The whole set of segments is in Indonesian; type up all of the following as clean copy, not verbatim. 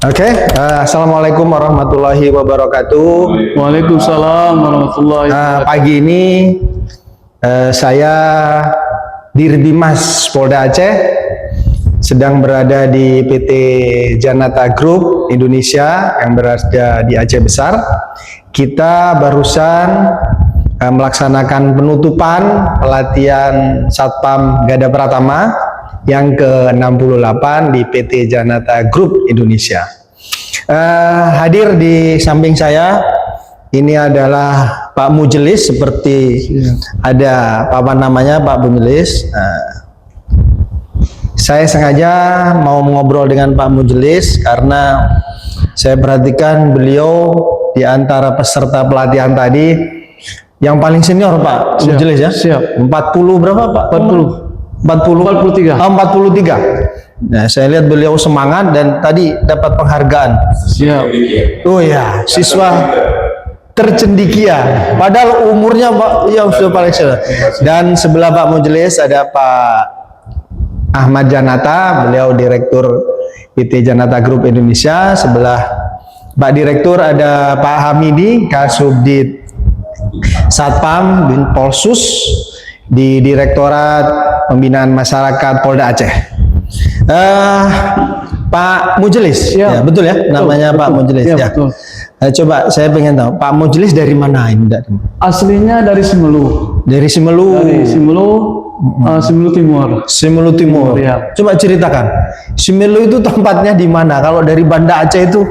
Assalamualaikum warahmatullahi wabarakatuh. Waalaikumsalam warahmatullahi wabarakatuh. Pagi ini saya Dirdimas Polda Aceh sedang berada di PT Janata Group Indonesia yang berada di Aceh Besar. Kita barusan melaksanakan penutupan pelatihan Satpam Gada Pratama yang ke-68 di PT Janata Group Indonesia. Hadir di samping saya ini adalah Pak Mujelis, seperti ada papan namanya Pak Mujelis. Saya sengaja mau ngobrol dengan Pak Mujelis karena saya perhatikan beliau di antara peserta pelatihan tadi yang paling senior, Pak Mujelis ya. Siap. 40 berapa, Pak? 43. 43. Nah, saya lihat beliau semangat dan tadi dapat penghargaan. Siap. Oh ya, siswa tercendikia. Padahal umurnya Pak ya sudah paling senior. Dan sebelah Pak Mujelis ada Pak Ahmad Janata, beliau Direktur PT Janata Group Indonesia. Sebelah Pak Direktur ada Pak Hamidi, Kasubdit Satpam Bin Polsus di Direktorat Pembinaan Masyarakat Polda Aceh. Pak Mujelis, ya betul ya, namanya Pak Mujelis ya. Betul. Coba saya pengen tahu, Pak Mujelis dari mana ini? Aslinya dari Simelu. Dari Simelu. Dari Simelu, Simelu Timur. Simelu Timur. Ya. Coba ceritakan, Simelu itu tempatnya di mana? Kalau dari Banda Aceh itu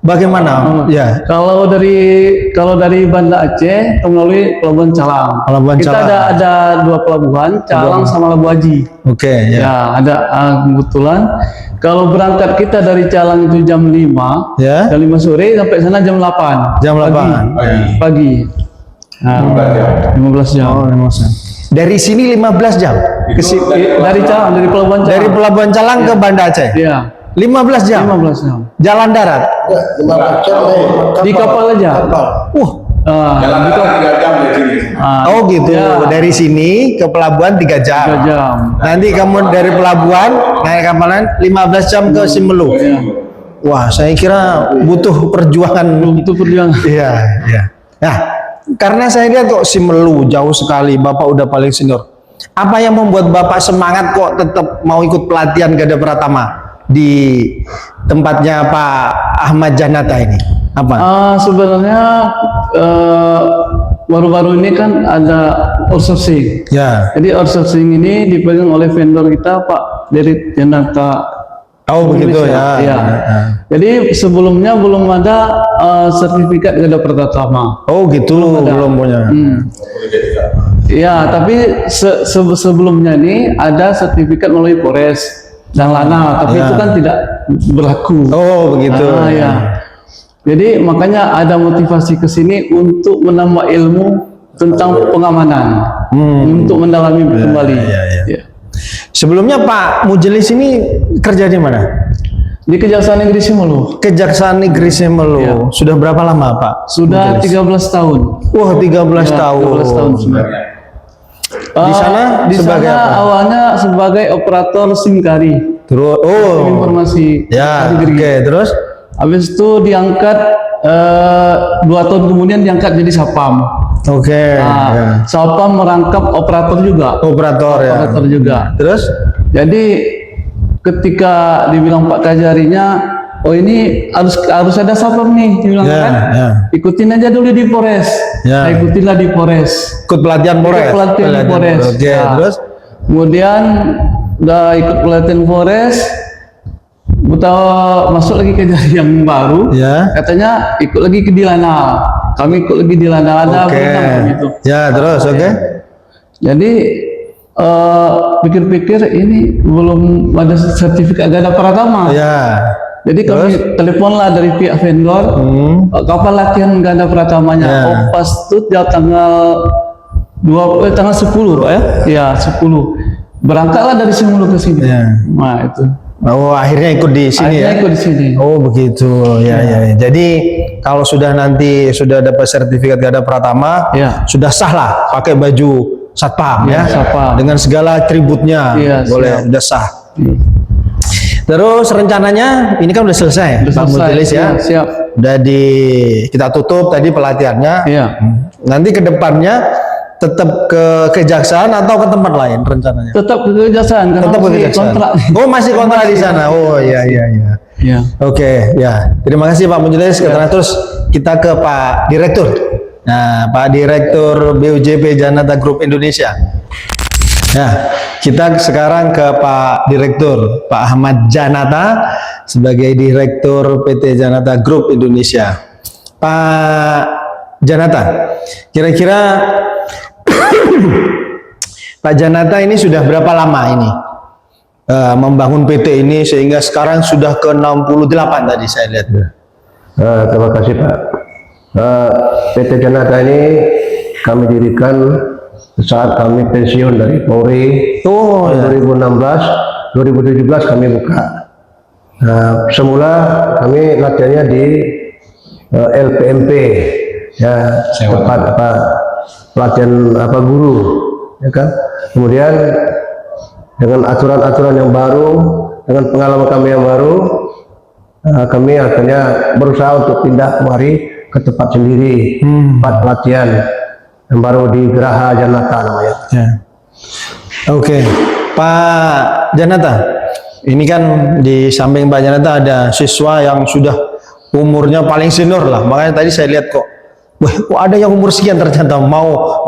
bagaimana? Ya. Kalau dari Banda Aceh melalui Pelabuhan Calang. Pelabuhan Kita Calang. ada dua pelabuhan, Calang sama Labu Haji. Oke, ya. Ya, ada kebetulan. Kalau berangkat kita dari Calang itu jam 5, Ya. jam 5 sore sampai sana jam 8. Jam 8. Pagi. Nah, 15 jam. Oh, dari sini 15 jam. Dari Calang, dari Pelabuhan Calang. Dari Pelabuhan Calang ke Banda Aceh. Iya. 15 jam. 15 jam. Jalan darat. 15 jam Di kapal aja. Jalan darat 3 jam dari sini. Oh gitu. Ya. Dari sini ke pelabuhan 3 jam. 3 jam. Nanti kamu dari pelabuhan naik kapalan 15 jam ke Simelu. Ya. Wah, saya kira butuh perjuangan. Itu perjuangan. Iya, iya. Nah, karena saya lihat kok Simelu jauh sekali, Bapak udah paling senior. Apa yang membuat Bapak semangat kok tetap mau ikut pelatihan Gada Pratama di tempatnya Pak Ahmad Janata ini? Apa? Sebenarnya baru-baru ini kan ada outsourcing. Ya. Jadi outsourcing ini dipegang oleh vendor kita, Pak dari Janata. Oh begitu ya. Ya. Jadi sebelumnya belum ada sertifikat Gada Pratama. Oh gitu, belum punya. Ya, tapi sebelumnya ini ada sertifikat melalui Polres dan Lana, tapi itu kan tidak berlaku. Oh begitu. Ya. Jadi makanya ada motivasi ke sini untuk menambah ilmu tentang pengamanan, untuk mendalami kembali. Ya. Sebelumnya Pak Mujelis ini kerja di mana? Di Kejaksaan Negeri Simelu. Kejaksaan Negeri Simelu. Ya. Sudah berapa lama Pak? Sudah Mujelis? 13 tahun. Wah 13 Ya, tahun. 13 tahun sebenarnya. Di sana di sebagai sana apa? awalnya sebagai operator SIM kari. Terus, Informasi. ya, oke, terus? Habis itu diangkat 2 tahun kemudian diangkat jadi Satpam. Oke, ya. Satpam merangkap operator juga. Operator ya. Operator juga. Terus? Jadi ketika dibilang Pak Kajarinya, oh ini harus ada Satpam nih, dibilang Ya, kan, ya. ikutin aja dulu di Polres. Ya. Nah, ikutinlah di Polres. Ikut pelatihan Polres? Ikut pelatihan di Polres. Oke, Ya. terus? Kemudian udah ikut pelatihan Polres, masuk lagi ke jalan yang baru. Ya. Katanya ikut lagi ke Dilana. Kami ikut lagi di Dilana, ada Oke. gitu. Ya, terus, oke. Jadi pikir-pikir ini belum ada sertifikat Gada Pratama. Ya. Jadi kami teleponlah dari pihak vendor, kapan latihan Gada Pratamanya? Ya. Oh pas itu ya tanggal 10 Pak ya? Ya 10. Berangkatlah dari Simelu ke sini. Ya. Nah itu. Oh, akhirnya ikut di sini Akhirnya ya? ikut di sini. Oh begitu, ya. Jadi kalau sudah nanti sudah dapat sertifikat Gada Pratama, Ya. sudah sah lah pakai baju Satpam ya, Satpam. dengan segala atributnya, Iya, boleh, siap. udah sah. Terus rencananya ini kan udah selesai, Pak Majelis ya. Siap. Udah kita tutup tadi pelatihannya. Iya. Nanti ke depannya tetap ke kejaksaan atau ke tempat lain rencananya? Tetap ke kejaksaan karena Tetap ke masih kejaksaan. kontrak. Oh, masih kontrak di sana. Oh, iya. Iya. Oke, ya. Terima kasih Pak Majelis. Terus kita ke Pak Direktur. Nah, Pak Direktur BUJP Janata Group Indonesia. Nah, kita sekarang ke Pak Direktur, Pak Ahmad Janata sebagai Direktur PT Janata Group Indonesia. Pak Janata, kira-kira Pak Janata ini sudah berapa lama ini membangun PT ini sehingga sekarang sudah ke 68 tadi saya lihat. Terima kasih Pak. PT Janata ini kami dirikan saat kami pensiun dari Polri. Oh, ya. 2016, 2017 kami buka. Semula kami latihannya di LPMP, ya tempat pelatihan guru, ya kan. Kemudian dengan aturan-aturan yang baru, dengan pengalaman kami yang baru, kami akhirnya berusaha untuk pindah kemari ke tempat sendiri, tempat pelatihan yang baru di Geraha Janata namanya. Ya. Oke, Pak Janata, ini kan di samping Pak Janata ada siswa yang sudah umurnya paling senior lah, makanya tadi saya lihat kok, wah, kok ada yang umur sekian ternyata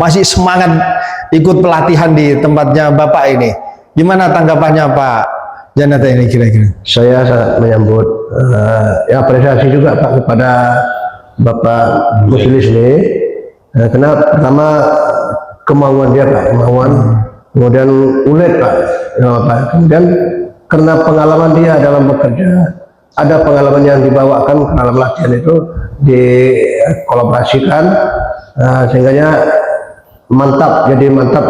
masih semangat ikut pelatihan di tempatnya Bapak ini. Gimana tanggapannya Pak Janata ini kira-kira? Saya sangat menyambut, apresiasi juga Pak kepada Bapak Majelis ini. Karena pertama kemauan dia Pak, kemudian ulet Pak, kemudian karena pengalaman dia dalam bekerja, ada pengalaman yang dibawakan ke dalam latihan itu dikolaborasikan, sehingga mantap, jadi mantap,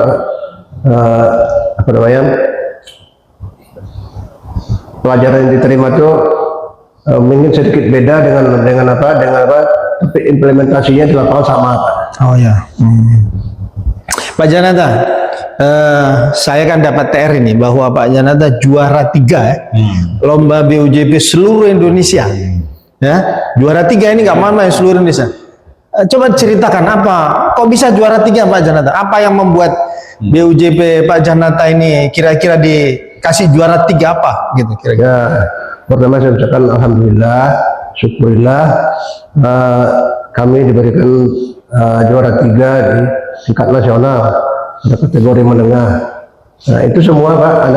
pelajaran yang diterima itu mungkin sedikit beda dengan apa, tapi implementasinya di lapangan sama Pak. Oh ya, Pak Janata, saya kan dapat TR ini bahwa Pak Janata juara 3 lomba BUJP seluruh Indonesia, ya juara 3 ini nggak main-main seluruh Indonesia. Coba ceritakan apa, kok bisa juara 3 Pak Janata? Apa yang membuat BUJP Pak Janata ini kira-kira dikasih juara 3 apa gitu kira-kira? Ya, pertama saya ucapkan alhamdulillah, syukurillah, kami diberikan juara 3 di tingkat nasional pada kategori menengah. Nah, itu semua Pak,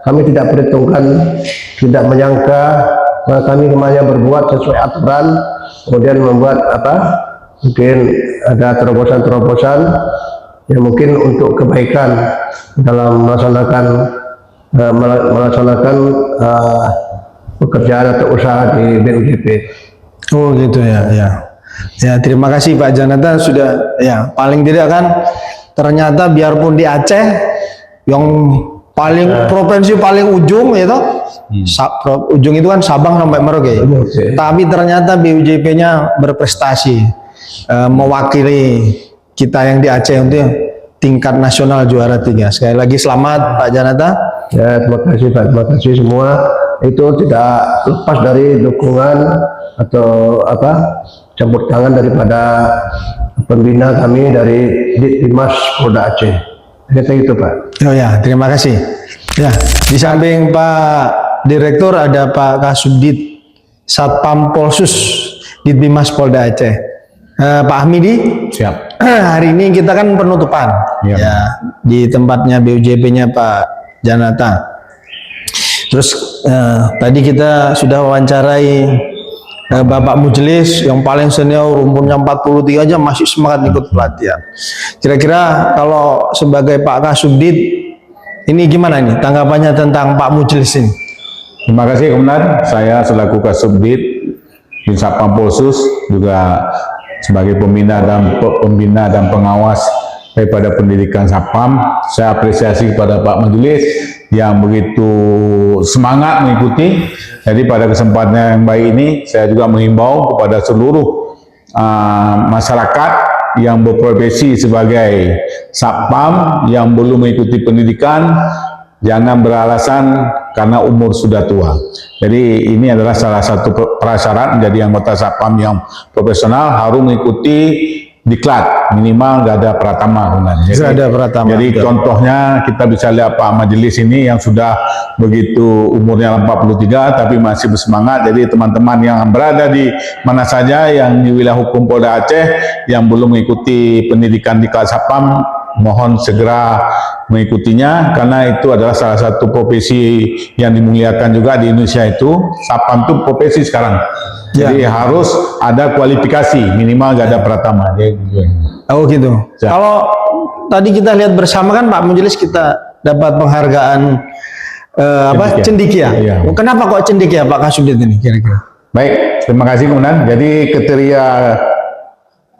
kami tidak perhitungkan, tidak menyangka, kami hanya berbuat sesuai aturan, kemudian membuat mungkin ada terobosan-terobosan yang mungkin untuk kebaikan dalam melaksanakan pekerjaan atau usaha di BUJP. Oh gitu ya, ya. Ya, terima kasih Pak Janata sudah, ya paling tidak kan ternyata biarpun di Aceh yang paling provinsi paling ujung itu ujung itu kan Sabang sampai Merauke, tapi ternyata BUJP-nya berprestasi, mewakili kita yang di Aceh untuk tingkat nasional juara 3. Sekali lagi selamat Pak Janata. Ya, terima kasih Pak, terima kasih semua. Itu tidak lepas dari dukungan atau campur tangan daripada pembina kami dari Ditdimas Polda Aceh. Kata itu Pak. Oh ya, terima kasih. Ya, di samping Pak Direktur ada Pak Kasubdit Satpam Polsus Ditdimas Polda Aceh. Pak Ahmidi. Siap. Hari ini kita kan penutupan, ya di tempatnya BUJP-nya Pak Janata. Terus tadi kita sudah wawancarai Bapak Majelis yang paling senior, umurnya 43 aja masih semangat ikut pelatihan. Kira-kira kalau sebagai Pak Kasubdit ini gimana nih tanggapannya tentang Pak Majelis ini? Terima kasih Komandan. Saya selaku Kasubdit Bin Satpam Polsus juga sebagai pembina dan pengawas daripada pendidikan Satpam. Saya apresiasi kepada Pak Majelis yang begitu semangat mengikuti. Jadi pada kesempatan yang baik ini saya juga menghimbau kepada seluruh masyarakat yang berprofesi sebagai Satpam yang belum mengikuti pendidikan, jangan beralasan karena umur sudah tua. Jadi ini adalah salah satu prasyarat menjadi anggota Satpam yang profesional, harus mengikuti diklat minimal Gada Pratama. Gada Pratama. Jadi contohnya kita bisa lihat Pak Majelis ini yang sudah begitu umurnya 43 tapi masih bersemangat. Jadi teman-teman yang berada di mana saja yang di wilayah hukum Polda Aceh yang belum mengikuti pendidikan di Satpam, mohon segera mengikutinya, karena itu adalah salah satu profesi yang dimuliakan juga di Indonesia. Itu Satpam itu profesi sekarang. Jadi harus ada kualifikasi minimal Gada Pratama. Oh gitu. Ya. Kalau tadi kita lihat bersama kan Pak Majelis, kita dapat penghargaan cendikia. Ya. Kenapa kok cendikia Pak Kasubdit ini kira-kira? Baik, terima kasih Komandan. Jadi kriteria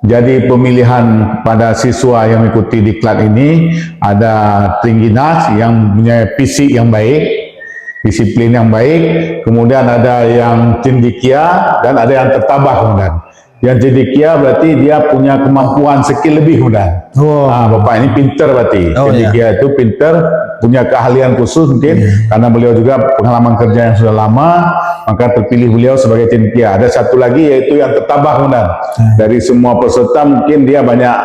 jadi pemilihan pada siswa yang mengikuti diklat ini ada tinggi nas yang punya fisik yang baik, disiplin yang baik, kemudian ada yang cendikia dan ada yang tertabah kemudian. Yang cendikia berarti dia punya kemampuan skill lebih kemudian. Oh. Nah, Bapak ini pinter berarti. Cendikia itu pinter, punya keahlian khusus mungkin karena beliau juga pengalaman kerja yang sudah lama, maka terpilih beliau sebagai cendikia. Ada satu lagi yaitu yang tertabah kemudian. Dari semua peserta mungkin dia banyak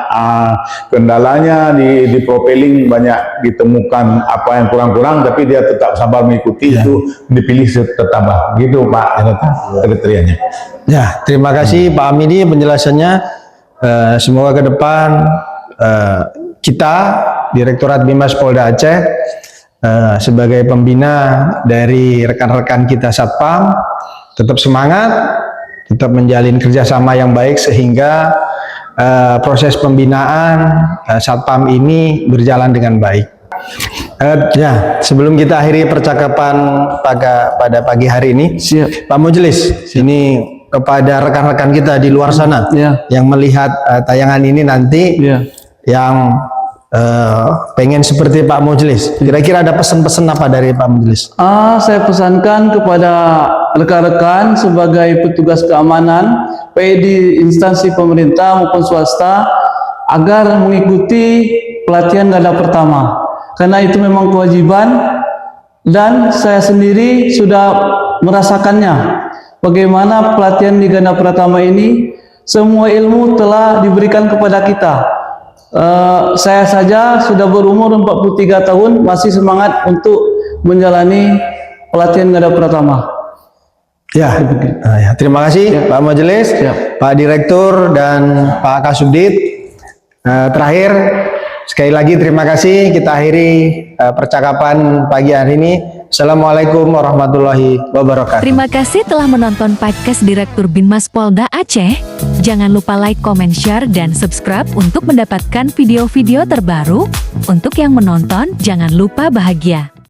kendalanya di propeling, banyak ditemukan apa yang kurang-kurang, tapi dia tetap sabar mengikuti, itu dipilih tertabah. Gitu Pak kriterianya. Ya, terima kasih Pak Amidi penjelasannya. Semoga ke depan kita Direktorat Bimas Polda Aceh sebagai pembina dari rekan-rekan kita Satpam tetap semangat, tetap menjalin kerjasama yang baik sehingga proses pembinaan Satpam ini berjalan dengan baik. Ya, sebelum kita akhiri percakapan pada pagi hari ini, Pak Majelis, ini kepada rekan-rekan kita di luar sana yang melihat tayangan ini nanti, yang pengen seperti Pak Majelis, kira-kira ada pesan-pesan apa dari Pak Majelis? Saya pesankan kepada rekan-rekan sebagai petugas keamanan, baik di instansi pemerintah maupun swasta, agar mengikuti pelatihan Gada Pertama, karena itu memang kewajiban, dan saya sendiri sudah merasakannya. Bagaimana pelatihan di Gada Pratama ini, semua ilmu telah diberikan kepada kita. Saya saja sudah berumur 43 tahun, masih semangat untuk menjalani pelatihan Gada Pratama. Ya, terima kasih Pak Majelis, Pak Direktur dan Pak Kasubdit. Terakhir, sekali lagi terima kasih. Kita akhiri percakapan pagi hari ini. Assalamualaikum warahmatullahi wabarakatuh. Terima kasih telah menonton podcast Direktur Binmas Polda Aceh. Jangan lupa like, comment, share, dan subscribe untuk mendapatkan video-video terbaru. Untuk yang menonton, jangan lupa bahagia.